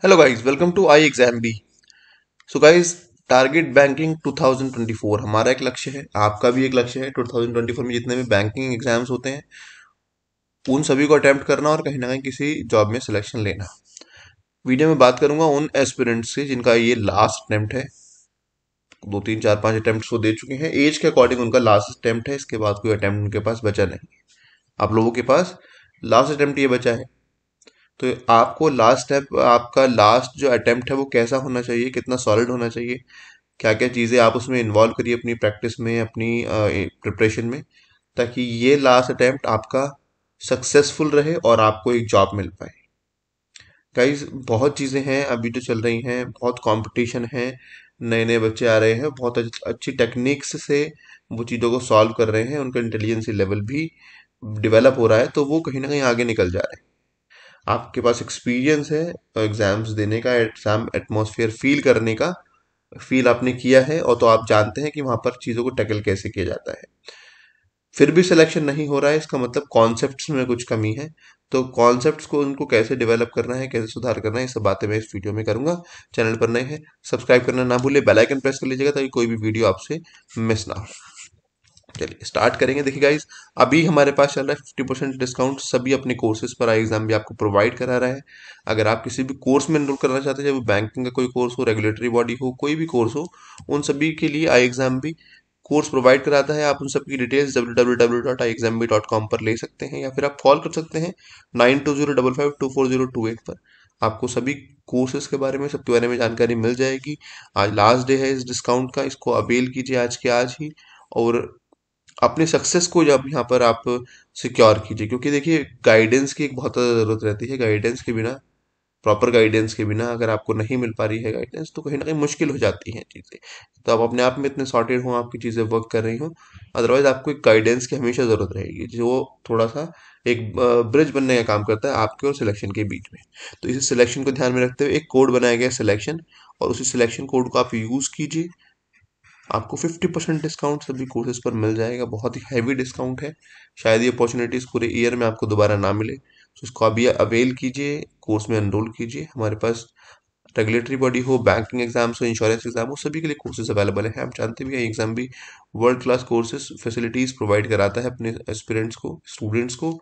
Hello guys, welcome to I exam B. So guys, target banking 2024 हमारा एक लक्ष्य है, आपका भी एक लक्ष्य है। 2024 में जितने भी बैंकिंग एग्जाम्स होते हैं उन सभी को अटेम्प्ट करना और कहीं ना कहीं किसी जॉब में सिलेक्शन लेना। वीडियो में बात करूंगा उन एस्पिरेंट्स से जिनका ये लास्ट अटेम्प्ट है। दो तीन चार पांच अटेम्प्ट वो दे चुके हैं, एज के अकॉर्डिंग उनका लास्ट अटेम्प्ट है। इसके बाद कोई अटेम्प्ट उनके पास बचा नहीं। आप लोगों के पास लास्ट अटेम्प्ट ये बचा है, तो आपको लास्ट स्टेप, आपका लास्ट जो अटेम्प्ट है वो कैसा होना चाहिए, कितना सॉलिड होना चाहिए, क्या क्या चीज़ें आप उसमें इन्वॉल्व करिए अपनी प्रैक्टिस में, अपनी प्रिपरेशन में, ताकि ये लास्ट अटेम्प्ट आपका सक्सेसफुल रहे और आपको एक जॉब मिल पाए। गाइस, बहुत चीज़ें हैं अभी तो चल रही हैं, बहुत कंपटीशन है, नए नए बच्चे आ रहे हैं, बहुत अच्छी टेक्निक्स से वो चीज़ों को सॉल्व कर रहे हैं, उनका इंटेलिजेंसी लेवल भी डेवलप हो रहा है, तो वो कहीं ना कहीं आगे निकल जा रहे हैं। आपके पास एक्सपीरियंस है एग्जाम्स देने का, एग्जाम एटमॉस्फेयर फील करने का, फील आपने किया है, और तो आप जानते हैं कि वहां पर चीज़ों को टैकल कैसे किया जाता है। फिर भी सिलेक्शन नहीं हो रहा है, इसका मतलब कॉन्सेप्ट्स में कुछ कमी है। तो कॉन्सेप्ट्स को उनको कैसे डेवलप करना है, कैसे सुधार करना है, ये सब बातें मैं इस वीडियो में करूंगा। चैनल पर नए हैं, सब्सक्राइब करना ना भूले, बेल आइकन प्रेस कर लीजिएगा ताकि कोई भी वीडियो आपसे मिस ना हो। चलिए स्टार्ट करेंगे। देखिए गाइस, अभी हमारे पास चल रहा है 50% डिस्काउंट सभी अपने कोर्सेज पर। आई एग्जाम भी आपको प्रोवाइड करा रहा है। अगर आप किसी भी कोर्स में एनरोल करना चाहते हैं, चाहे वो बैंकिंग का कोई कोर्स हो, रेगुलेटरी बॉडी हो, कोई भी कोर्स हो, उन सभी के लिए आई एग्जाम भी कोर्स प्रोवाइड कराता है। आप उन सबकी डिटेल्स www.iexambee.com पर ले सकते हैं, या फिर आप कॉल कर सकते हैं 9205524028 पर। आपको सभी कोर्सेज के बारे में, सबके बारे में जानकारी मिल जाएगी। आज लास्ट डे है इस डिस्काउंट का, इसको अवेल कीजिए आज के आज ही, और अपने सक्सेस को जब यहाँ पर आप सिक्योर कीजिए। क्योंकि देखिए, गाइडेंस की एक बहुत ज़्यादा ज़रूरत रहती है। गाइडेंस के बिना, प्रॉपर गाइडेंस के बिना अगर आपको नहीं मिल पा रही है गाइडेंस, तो कहीं ना कहीं मुश्किल हो जाती हैं चीज़ें। तो आप अपने आप में इतने सॉर्टेड हों, आपकी चीज़ें वर्क कर रही हों, अदरवाइज आपको एक गाइडेंस की हमेशा ज़रूरत रहेगी, जो थोड़ा सा एक ब्रिज बनने का काम करता है आपके और सिलेक्शन के बीच में। तो इस सिलेक्शन को ध्यान में रखते हुए एक कोड बनाया गया है सिलेक्शन, और उसी सिलेक्शन कोड को आप यूज़ कीजिए। आपको 50% डिस्काउंट सभी कोर्सेज पर मिल जाएगा। बहुत ही हैवी डिस्काउंट है, शायद ये अपॉर्चुनिटीज़ पूरे ईयर में आपको दोबारा ना मिले। तो इसको अभी अवेल कीजिए, कोर्स में एनरोल कीजिए। हमारे पास रेगुलेटरी बॉडी हो, बैंकिंग एग्जाम्स हो, इंश्योरेंस एग्जाम हो, सभी के लिए कोर्सेज अवेलेबल हैं। आप जानते भी हैं एग्जाम भी world class courses facilities provide कराता है अपने एस्पिरेंट्स को, स्टूडेंट्स को।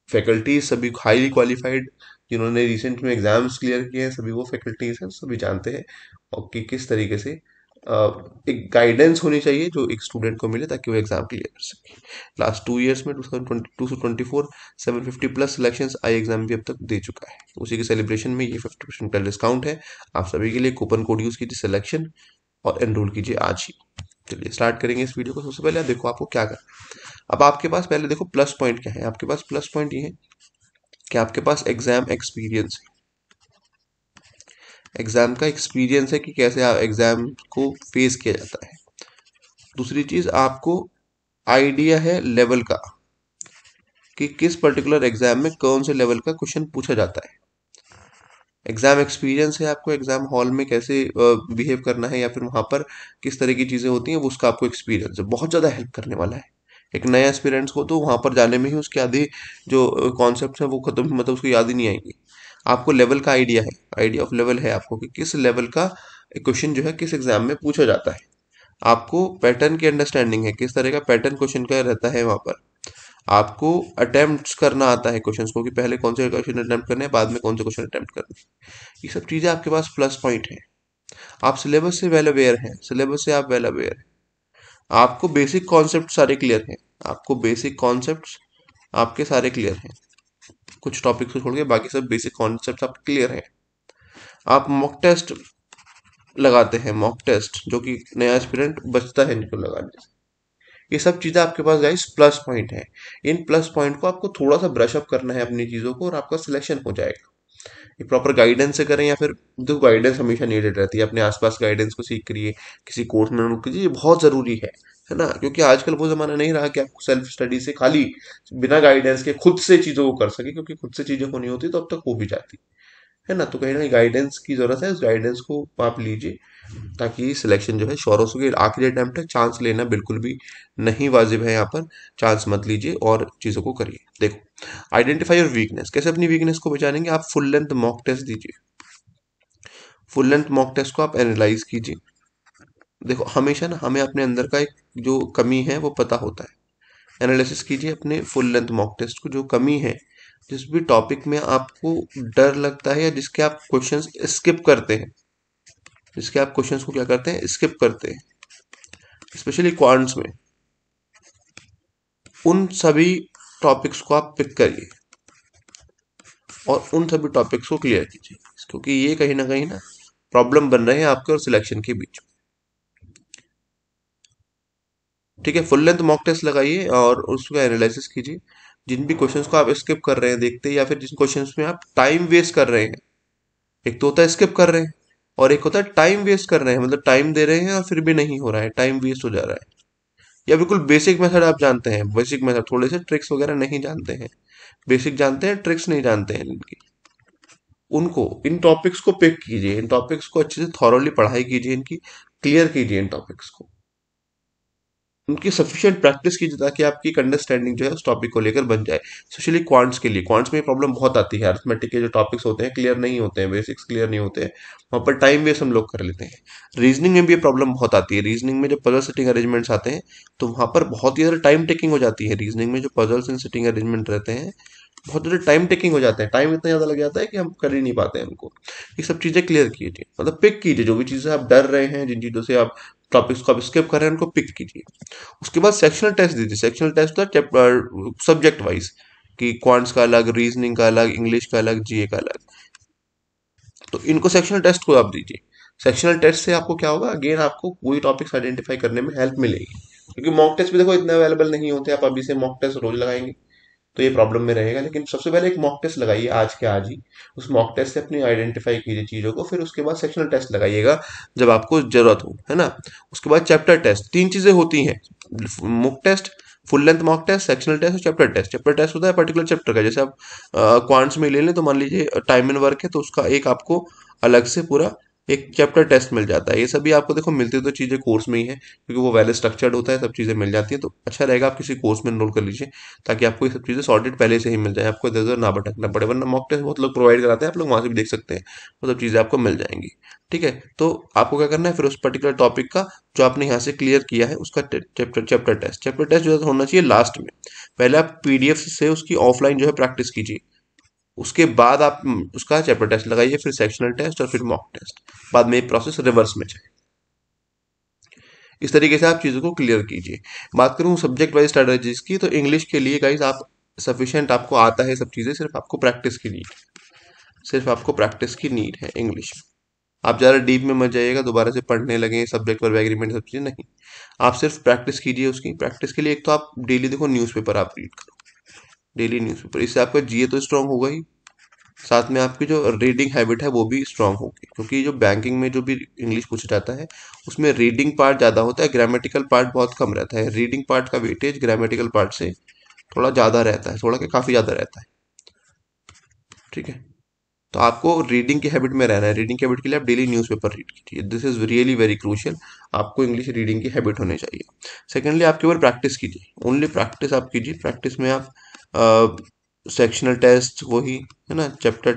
फैकल्टीज सभी हाईली क्वालिफाइड, जिन्होंने रिसेंट में एग्जाम्स क्लियर किए हैं, सभी वो फैकल्टीज हैं, सभी जानते हैं और कि किस तरीके से एक गाइडेंस होनी चाहिए जो एक स्टूडेंट को मिले ताकि वो एग्जाम क्लियर कर सके। लास्ट 2 ईयर्स में 2022 से 24 750 प्लस सिलेक्शंस आई एग्जाम भी अब तक दे चुका है। उसी के सेलिब्रेशन में ये 50% का डिस्काउंट है आप सभी के लिए। कूपन कोड यूज कीजिए सिलेक्शन, और एनरोल कीजिए आज ही। चलिए स्टार्ट करेंगे इस वीडियो को। सबसे पहले आप देखो आपको क्या करना। अब आपके पास पहले देखो प्लस पॉइंट क्या है। आपके पास प्लस पॉइंट ये है कि आपके पास एग्जाम एक्सपीरियंस है। एग्जाम का एक्सपीरियंस है कि कैसे एग्जाम को फेस किया जाता है। दूसरी चीज, आपको आइडिया है लेवल का, कि किस पर्टिकुलर एग्जाम में कौन से लेवल का क्वेश्चन पूछा जाता है। एग्जाम एक्सपीरियंस है आपको एग्जाम हॉल में कैसे बिहेव करना है, या फिर वहां पर किस तरह की चीजें होती हैं, वो उसका आपको एक्सपीरियंस है, बहुत ज्यादा हेल्प करने वाला है। एक नया एस्पिरेंट्स को तो वहां पर जाने में ही उसके आधी जो कॉन्सेप्ट है वो खत्म, मतलब उसको याद ही नहीं आएंगे। आपको लेवल का आइडिया है, आइडिया ऑफ लेवल है आपको, कि किस लेवल का क्वेश्चन जो है किस एग्जाम में पूछा जाता है। आपको पैटर्न की अंडरस्टैंडिंग है, किस तरह का पैटर्न क्वेश्चन का रहता है वहां पर। आपको अटेम्प्ट करना आता है क्वेश्चंस को, कि पहले कौन से क्वेश्चन अटेम्प्ट करने हैं, बाद में कौन से क्वेश्चन अटेम्प्ट करने हैं। ये सब चीजें आपके पास प्लस पॉइंट है। आप सिलेबस से वेल अवेयर हैं, सिलेबस से आप वेल अवेयर हैं। आपको बेसिक कॉन्सेप्ट सारे क्लियर हैं, आपको बेसिक कॉन्सेप्ट्स आपके सारे क्लियर हैं। कुछ टॉपिक्स को छोड़ के बाकी सब बेसिक कॉन्सेप्ट आप क्लियर हैं। आप मॉक टेस्ट लगाते हैं, मॉक टेस्ट जो कि नया एस्पिरेंट बचता है इनको लगाने से। ये सब चीजें आपके पास गाइस प्लस पॉइंट है। इन प्लस पॉइंट को आपको थोड़ा सा ब्रश अप करना है अपनी चीजों को, और आपका सिलेक्शन हो जाएगा। ये प्रॉपर गाइडेंस से करें, या फिर जो गाइडेंस हमेशा नीडेड रहती है, अपने आसपास गाइडेंस को सीख करिए, किसी कोर्स में एनरोल कीजिए, ये बहुत जरूरी है ना। क्योंकि आजकल वो जमाना नहीं रहा कि आप सेल्फ स्टडी से खाली बिना गाइडेंस के खुद से चीजों को कर सके, क्योंकि खुद से चीजें होनी होती तो अब तक हो भी जाती है ना। तो कहीं ना कहीं गाइडेंस की जरूरत है, उस गाइडेंस को आप लीजिए ताकि सिलेक्शन जो है श्योर हो सके। आखिरी अटेम्प्ट है, चांस लेना बिल्कुल भी नहीं वाजिब है यहाँ पर। चांस मत लीजिए और चीज़ों को करिए। देखो, आइडेंटिफाई योर वीकनेस, कैसे अपनी वीकनेस को पहचानेंगे, आप फुल लेंथ मॉक टेस्ट दीजिए। फुल लेंथ मॉक टेस्ट को आप एनालाइज कीजिए। देखो हमेशा ना हमें अपने अंदर का एक जो कमी है वो पता होता है। एनालिसिस कीजिए अपने फुल लेंथ मॉक टेस्ट को, जो कमी है, जिस भी टॉपिक में आपको डर लगता है या जिसके आप क्वेश्चंस स्किप करते हैं, जिसके आप क्वेश्चंस को क्या करते हैं, स्किप करते हैं, स्पेशली क्वांट्स में, उन सभी टॉपिक्स को आप पिक करिए और उन सभी टॉपिक्स को क्लियर कीजिए, क्योंकि ये कहीं ना प्रॉब्लम बन रहे हैं आपके और सिलेक्शन के बीच। ठीक है, फुल लेंथ मॉक टेस्ट लगाइए और उसका एनालिसिस कीजिए। जिन भी क्वेश्चंस को आप स्किप कर रहे हैं देखते, या फिर जिन क्वेश्चंस में आप टाइम वेस्ट कर रहे हैं, एक तो होता है स्किप कर रहे हैं और एक होता है टाइम वेस्ट कर रहे हैं, मतलब टाइम दे रहे हैं और फिर भी नहीं हो रहा है, टाइम वेस्ट हो जा रहा है। या बिल्कुल बेसिक मेथड आप जानते हैं, बेसिक मेथड, थोड़े से ट्रिक्स वगैरह नहीं जानते हैं, बेसिक जानते हैं ट्रिक्स नहीं जानते हैं इनकी, उनको इन टॉपिक्स को पिक कीजिए, इन टॉपिक्स को अच्छे से थॉरोली पढ़ाई कीजिए, इनकी क्लियर कीजिए इन टॉपिक्स को, उनकी सफिशिएंट प्रैक्टिस कीजिए ताकि आपकी अंडरस्टैंडिंग जो है उस टॉपिक को लेकर बन जाए। स्पेशली क्वांट्स के लिए, क्वांट्स में प्रॉब्लम बहुत आती है, अरिथमेटिक के जो टॉपिक्स होते हैं क्लियर नहीं होते हैं, बेसिक्स क्लियर नहीं होते हैं, वहाँ पर टाइम वेस्ट हम लोग कर लेते हैं। रीजनिंग में भी ये प्रॉब्लम बहुत आती है, रीजनिंग में जो पजल सिटिंग अरेंजमेंट्स आते हैं तो वहाँ पर बहुत ही ज़्यादा टाइम टेकिंग हो जाती है। रीजनिंग में जो पजल्स एंड सिटिंग अरेंजमेंट रहते हैं बहुत ज़्यादा टाइम टेकिंग हो जाते हैं, टाइम इतना ज़्यादा लग जाता है कि हम कर ही नहीं पाते हैं उनको। ये सब चीज़ें क्लियर कीजिए, मतलब पिक कीजिए, जो भी चीज़ें आप डर रहे हैं, जिन चीज़ों से आप टॉपिक्स को आप स्किप कर रहे हैं उनको पिक कीजिए। उसके बाद सेक्शनल टेस्ट दीजिए। सेक्शनल टेस्ट होता है सब्जेक्ट वाइज, कि क्वांट्स का अलग, रीजनिंग का अलग, इंग्लिश का अलग, जीए का अलग, तो इनको सेक्शनल टेस्ट को आप दीजिए। सेक्शनल टेस्ट से आपको क्या होगा, अगेन आपको वही टॉपिक्स आइडेंटिफाई करने में हेल्प मिलेगी, क्योंकि मॉक टेस्ट भी देखो इतने अवेलेबल नहीं होते, आप अभी से मॉक टेस्ट रोज लगाएंगे तो ये प्रॉब्लम में रहेगा। लेकिन सबसे पहले एक मॉक टेस्ट लगाइए आज के आज ही, उस मॉक टेस्ट से अपनी आइडेंटिफाई कीजिए चीज़ों को, फिर उसके बाद सेक्शनल टेस्ट लगाइएगा जब आपको जरूरत हो, है ना। उसके बाद चैप्टर टेस्ट, तीन चीज़ें होती हैं, mock test, full length mock test, sectional test और चैप्टर टेस्ट। चैप्टर टेस्ट होता है पर्टिकुलर चैप्टर का, जैसे आप क्वांट्स में ले लें तो मान लीजिए टाइम एंड वर्क है तो उसका एक आपको अलग से पूरा एक चैप्टर टेस्ट मिल जाता है। ये सभी आपको देखो मिलती तो चीज़ें कोर्स में ही है, क्योंकि वो वेल स्ट्रक्चर्ड होता है, सब चीज़ें मिल जाती हैं, तो अच्छा रहेगा आप किसी कोर्स में एनरोल कर लीजिए ताकि आपको ये सब चीज़ें सॉर्टेड पहले से ही मिल जाए, आपको इधर उधर ना भटकना पड़े। वरना मॉक टेस्ट बहुत लोग प्रोवाइड कराते हैं, आप लोग वहाँ से भी देख सकते हैं, वो सब चीज़ें आपको मिल जाएंगी। ठीक है, तो आपको क्या करना है, फिर उस पर्टिकुलर टॉपिक का जो आपने यहाँ से क्लियर किया है उसका चैप्टर टेस्ट जो है होना चाहिए लास्ट में। पहले आप पीडीएफ से उसकी ऑफलाइन जो है प्रैक्टिस कीजिए, उसके बाद आप उसका चैप्टर टेस्ट लगाइए, फिर सेक्शनल टेस्ट और फिर मॉक टेस्ट, बाद में ये प्रोसेस रिवर्स में जाए। इस तरीके से आप चीज़ों को क्लियर कीजिए। बात करूँ सब्जेक्ट वाइज स्ट्रेटजीज की, तो इंग्लिश के लिए गाइज आप सफिशिएंट आपको आता है सब चीज़ें, सिर्फ आपको प्रैक्टिस की नीड, सिर्फ आपको प्रैक्टिस की नीड है इंग्लिश में। आप ज़्यादा डीप में मत जाइएगा, दोबारा से पढ़ने लगे सब्जेक्ट वर्ब एग्रीमेंट सब चीज़ें नहीं, आप सिर्फ प्रैक्टिस कीजिए। उसकी प्रैक्टिस के लिए एक तो आप डेली देखो न्यूज़पेपर आप रीड करो, डेली न्यूज़पेपर, इससे आपका जीए तो स्ट्रांग होगा ही, साथ में आपकी जो रीडिंग हैबिट है वो भी स्ट्रांग होगी, क्योंकि जो बैंकिंग में जो भी इंग्लिश पूछा जाता है उसमें रीडिंग पार्ट ज़्यादा होता है, ग्रामेटिकल पार्ट बहुत कम रहता है। रीडिंग पार्ट का वेटेज ग्रामेटिकल पार्ट से थोड़ा ज़्यादा रहता है, थोड़ा क्या काफ़ी ज़्यादा रहता है। ठीक है, तो आपको रीडिंग की हैबिट में रहना है, रीडिंग की हैबिट के लिए आप डेली न्यूज़पेपर रीड कीजिए, this is really very crucial, आपको इंग्लिश रीडिंग की हैबिट होनी चाहिए। सेकेंडली आप केवल प्रैक्टिस कीजिए, ओनली प्रैक्टिस आप कीजिए। प्रैक्टिस में आप सेक्शनल टेस्ट वही है ना, चैप्टर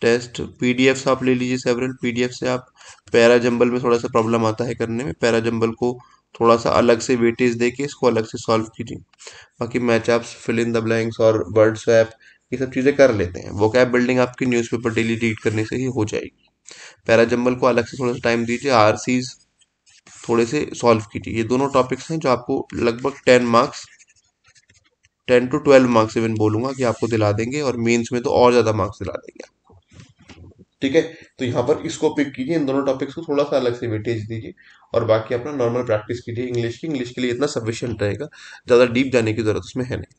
टेस्ट पीडीएफ आप ले लीजिए, सेवरल पीडीएफ से आप पैरा जंबल में थोड़ा सा प्रॉब्लम आता है करने में, पैरा जंबल को थोड़ा सा अलग से वेटेज देके इसको अलग से सॉल्व कीजिए। बाकी match ups, fill in the blanks और वर्ड स्वैप, ये सब चीज़ें कर लेते हैं। वोकैब बिल्डिंग आपकी न्यूज़पेपर डेली रीड करने से ही हो जाएगी। पैरा जंबल को अलग से थोड़ा सा टाइम दीजिए, आरसीज थोड़े से सॉल्व कीजिए। ये दोनों टॉपिक्स हैं जो आपको लगभग 10 मार्क्स, 10 to 12 मार्क्स इवन बोलूंगा कि आपको दिला देंगे, और मेंस में तो और ज़्यादा मार्क्स दिला देंगे। ठीक है, तो यहाँ पर इसको पिक कीजिए, इन दोनों टॉपिक्स को थोड़ा सा अलग से वेटेज दीजिए, और बाकी अपना नॉर्मल प्रैक्टिस कीजिए इंग्लिश की। इंग्लिश के लिए इतना सफिशिएंट रहेगा, ज़्यादा डीप जाने की जरूरत उसमें है नहीं।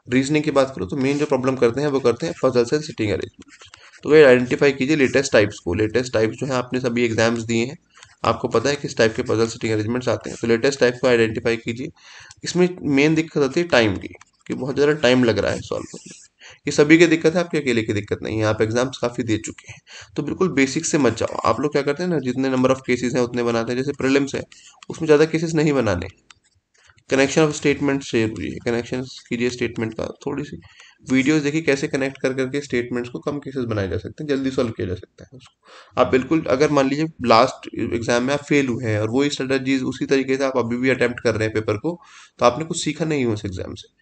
रीजनिंग की बात करो तो मेन जो प्रॉब्लम करते हैं वो करते हैं पजल्स एंड सिटिंग अरेंजमेंट। तो ये आइडेंटिफाई कीजिए लेटेस्ट टाइप्स को, लेटेस्ट टाइप्स जो है आपने सभी एग्जाम्स दिए हैं, आपको पता है किस टाइप के पजल सिटिंग अरेंजमेंट्स आते हैं, तो लेटेस्ट टाइप को आइडेंटिफाई कीजिए। इसमें मेन दिक्कत आती है टाइम की, कि बहुत ज़्यादा टाइम लग रहा है सॉल्व करने में। ये सभी की दिक्कत है, आपके अकेले की दिक्कत नहीं है, आप एग्जाम्स काफ़ी दे चुके हैं। तो बिल्कुल बेसिक से मत जाओ। आप लोग क्या करते हैं ना, जितने नंबर ऑफ केसेस हैं उतने बनाते हैं, जैसे प्रीलिम्स है उसमें ज़्यादा केसेस नहीं बनाने। कनेक्शन ऑफ स्टेटमेंट से कनेक्शन कीजिए स्टेटमेंट का, थोड़ी सी वीडियोस देखिए कैसे कनेक्ट कर करके स्टेटमेंट्स को कम केसेस बनाए जा सकते हैं, जल्दी सॉल्व किया जा सकता है उसको। आप बिल्कुल अगर मान लीजिए लास्ट एग्जाम में आप फेल हुए हैं और वही स्ट्रेटजीज उसी तरीके से आप अभी भी अटेम्प्ट कर रहे हैं पेपर को, तो आपने कुछ सीखा नहीं है उस एग्जाम से।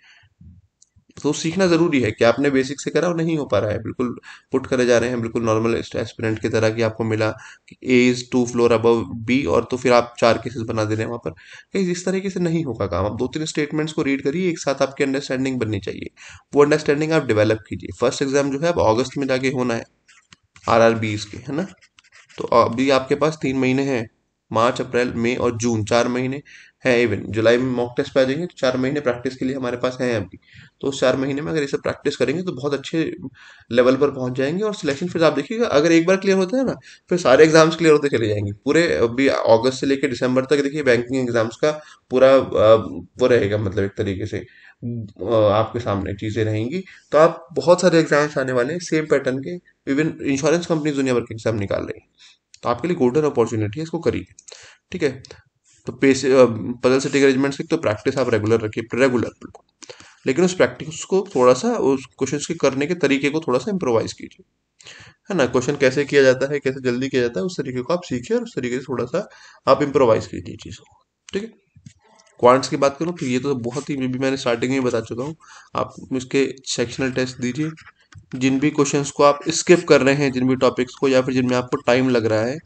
तो सीखना जरूरी है कि आपने बेसिक से करा और नहीं हो पा रहा है, बिल्कुल पुट करे जा रहे हैं बिल्कुल नॉर्मल एस्पिरेंट की तरह, कि आपको मिला कि ए इज 2 फ्लोर अबव बी, और तो फिर आप 4 केसेस बना दे रहे हैं वहां पर। कहीं इस तरीके से नहीं होगा काम। आप 2-3 स्टेटमेंट्स को रीड करिए एक साथ, आपकी अंडरस्टैंडिंग बननी चाहिए। वो अंडरस्टैंडिंग आप डेवलप कीजिए। फर्स्ट एग्जाम जो है अब अगस्त में जाके होना है, RRBs के, है ना। तो अभी आपके पास 3 महीने हैं, मार्च अप्रैल मई और जून, 4 महीने हैं। इवन जुलाई में मॉक टेस्ट पे आ जाएंगे, तो 4 महीने प्रैक्टिस के लिए हमारे पास हैं अभी। तो उस 4 महीने में अगर ये सब प्रैक्टिस करेंगे तो बहुत अच्छे लेवल पर पहुंच जाएंगे। और सिलेक्शन फिर आप देखिएगा, अगर एक बार क्लियर होता है ना, फिर सारे एग्जाम्स क्लियर होते चले जाएंगे पूरे। अभी अगस्त से लेकर दिसंबर तक देखिए बैंकिंग एग्जाम्स का पूरा वो रहेगा, मतलब एक तरीके से आपके सामने चीजें रहेंगी। तो आप बहुत सारे एग्जाम्स आने वाले हैं सेम पैटर्न के। इवन इंश्योरेंस कंपनी दुनिया भर के एग्जाम निकाल रही है। तो आपके लिए गोल्डन अपॉर्चुनिटी है, इसको करिए। ठीक है। तो पैसे पजल सेटिंग अरेंजमेंट से तो प्रैक्टिस आप रेगुलर रखिए, रेगुलर बिल्कुल। लेकिन उस प्रैक्टिस को थोड़ा सा, उस क्वेश्चंस के करने के तरीके को थोड़ा सा इम्प्रोवाइज कीजिए, है ना। क्वेश्चन कैसे किया जाता है, कैसे जल्दी किया जाता है, उस तरीके को आप सीखिए और उस तरीके से थोड़ा सा आप इम्प्रोवाइज कीजिए चीज़ों को। ठीक है। क्वांट्स की बात करूँ तो ये तो बहुत ही, भी मैंने स्टार्टिंग में ही बता चुका हूँ। आप इसके सेक्शनल टेस्ट दीजिए। जिन भी क्वेश्चंस को आप स्किप कर रहे हैं, जिन भी टॉपिक्स को, या फिर जिनमें आपको टाइम लग रहा है,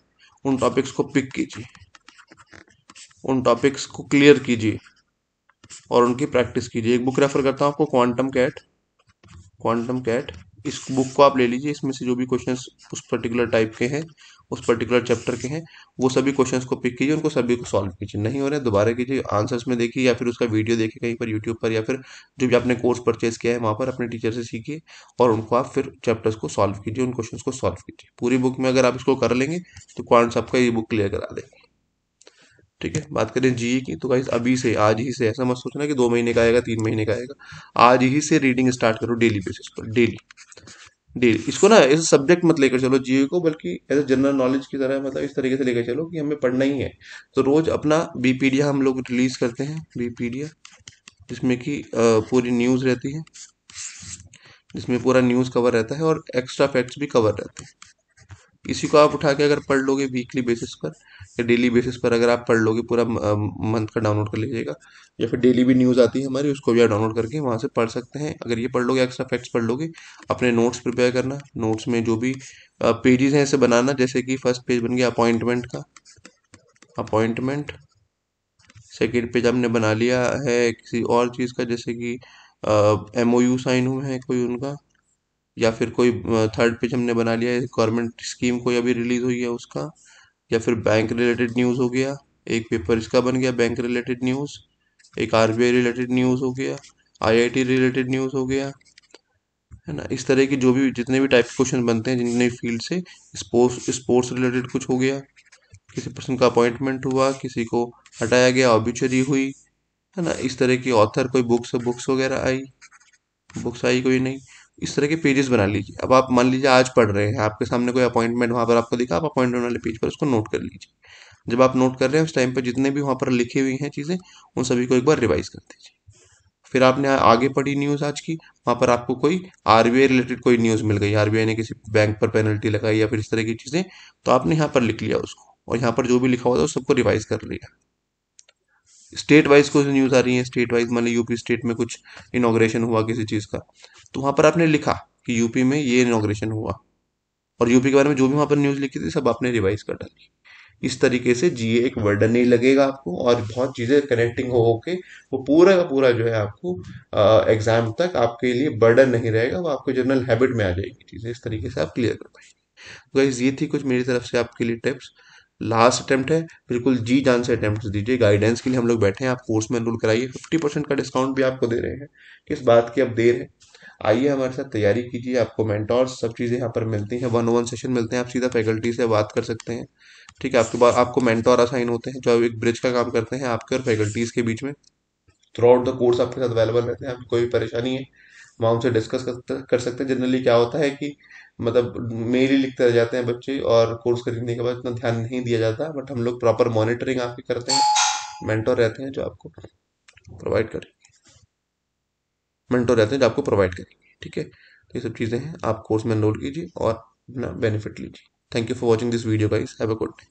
उन टॉपिक्स को पिक कीजिए, उन टॉपिक्स को क्लियर कीजिए और उनकी प्रैक्टिस कीजिए। एक बुक रेफर करता हूँ आपको, क्वांटम कैट। इस बुक को आप ले लीजिए। इसमें से जो भी क्वेश्चंस उस पर्टिकुलर टाइप के हैं, उस पर्टिकुलर चैप्टर के हैं, वो सभी क्वेश्चंस को पिक कीजिए, उनको सभी को सॉल्व कीजिए। नहीं हो रहे हैं दोबारा कीजिए, आंसर्स में देखिए, या फिर उसका वीडियो देखिए कहीं पर यूट्यूब पर, या फिर जो भी आपने कोर्स परचेज किया है वहाँ पर अपने टीचर से सीखिए, और उनको आप फिर चैप्टर्स को सॉल्व कीजिए, उन क्वेश्चंस को सॉल्व कीजिए। पूरी बुक में अगर आप इसको कर लेंगे तो क्वांट्स आपका ये बुक क्लियर करा देंगे। ठीक है। बात करें जीए की, तो गाइस अभी से, आज ही से, ऐसा मत सोचना कि 2 महीने का आएगा, 3 महीने का आएगा। आज ही से रीडिंग स्टार्ट करो, डेली बेसिस पर, डेली डेली। इसको ना एज सब्जेक्ट मत लेकर चलो जीए को, बल्कि एज ए जनरल नॉलेज की तरह, मतलब इस तरीके से लेकर चलो कि हमें पढ़ना ही है। तो रोज अपना बीपीडिया हम लोग रिलीज करते हैं, बीपीडिया, जिसमें कि पूरी न्यूज़ रहती है, जिसमें पूरा न्यूज़ कवर रहता है और एक्स्ट्रा फैक्ट्स भी कवर रहते हैं। इसी को आप उठा के अगर पढ़ लोगे वीकली बेसिस पर या डेली बेसिस पर, अगर आप पढ़ लोगे पूरा मंथ का डाउनलोड कर लीजिएगा, या फिर डेली भी न्यूज़ आती है हमारी, उसको भी आप डाउनलोड करके वहाँ से पढ़ सकते हैं। अगर ये पढ़ लोगे, एक्स्ट्रा फैक्ट्स पढ़ लोगे, अपने नोट्स प्रिपेयर करना, नोट्स में जो भी पेजेस हैं ऐसे बनाना, जैसे कि फर्स्ट पेज बन गया अपॉइंटमेंट का, अपॉइंटमेंट। सेकेंड पेज हमने बना लिया है किसी और चीज़ का, जैसे कि MOU साइन हुए हैं कोई उनका, या फिर कोई थर्ड पेज हमने बना लिया है गवर्नमेंट स्कीम कोई अभी रिलीज हुई है उसका, या फिर बैंक रिलेटेड न्यूज़ हो गया, एक पेपर इसका बन गया बैंक रिलेटेड न्यूज़, एक RBI रिलेटेड न्यूज़ हो गया, IIT रिलेटेड न्यूज़ हो गया, है ना। इस तरह की जो भी जितने भी टाइप के क्वेश्चन बनते हैं जितने फील्ड से, स्पोर्ट्स स्पोर्ट्स रिलेटेड कुछ हो गया, किसी पर्सन का अपॉइंटमेंट हुआ, किसी को हटाया गया, ऑबिचुरी हुई, है ना। इस तरह की ऑथर कोई बुक्स बुक्स वगैरह आई, बुक्स आई कोई नहीं, इस तरह के पेजेस बना लीजिए। अब आप मान लीजिए आज पढ़ रहे हैं, आपके सामने कोई अपॉइंटमेंट वहां पर आपको दिखा, आप अपॉइंटमेंट वाले पेज पर उसको नोट कर लीजिए। जब आप नोट कर रहे हैं उस टाइम पर जितने भी वहां पर लिखी हुई हैं चीजें, उन सभी को एक बार रिवाइज कर दीजिए। फिर आपने आगे पढ़ी न्यूज आज की, वहां पर आपको कोई RBI रिलेटेड कोई न्यूज मिल गई, RBI ने किसी बैंक पर पेनल्टी लगाई या फिर इस तरह की चीजें, तो आपने यहाँ पर लिख लिया उसको, और यहाँ पर जो भी लिखा हुआ था उस सबको रिवाइज कर लिया। स्टेट वाइज कुछ न्यूज आ रही है, स्टेट वाइज मान ली यूपी स्टेट में कुछ इनॉग्रेशन हुआ किसी चीज का, तो वहां पर आपने लिखा कि यूपी में ये इनॉग्रेशन हुआ, और यूपी के बारे में जो भी वहां पर न्यूज लिखी थी सब आपने रिवाइज कर डाली। इस तरीके से जीए एक बर्डन नहीं लगेगा आपको, और बहुत चीजें कनेक्टिंग हो के वो पूरा का पूरा जो है आपको एग्जाम तक आपके लिए बर्डन नहीं रहेगा, वो आपको जनरल हैबिट में आ जाएगी चीजें, इस तरीके से आप क्लियर कर पाएंगे। तो गाइस ये थी कुछ मेरी तरफ से आपके लिए टिप्स। लास्ट अटेम्प्ट है, बिल्कुल जी जान से अटेम्प्ट दीजिए। गाइडेंस के लिए हम लोग बैठे हैं, आप कोर्स में एनरोल कराइए, 50% का डिस्काउंट भी आपको दे रहे हैं। किस बात की अब देर है, आइए हमारे साथ तैयारी कीजिए। आपको मेंटोर्स सब चीज़ें यहाँ पर मिलती हैं, 1-on-1 सेशन मिलते हैं, आप सीधा फैकल्टी से बात कर सकते हैं। ठीक है। आपके बाद आपको मेंटोर असाइन होते हैं जो एक ब्रिज का काम करते हैं आपके और फैकल्टीज के बीच में। थ्रू आउट द कोर्स आपके साथ अवेलेबल रहते हैं, आपकी कोई भी परेशानी है वहाँ उनसे डिस्कस कर सकते हैं। जनरली क्या होता है कि मतलब मेल ही लिखते रह जाते हैं बच्चे, और कोर्स खरीदने के बाद इतना ध्यान नहीं दिया जाता, बट हम लोग प्रॉपर मॉनिटरिंग आपकी करते हैं। मेंटोर रहते हैं जो आपको प्रोवाइड करें, मेंटोर रहते हैं जो आपको प्रोवाइड करें। ठीक है, तो ये सब चीज़ें हैं, आप कोर्स में एनरोल कीजिए और अपना बेनिफिट लीजिए। Thank you for watching this video guys, have a good day.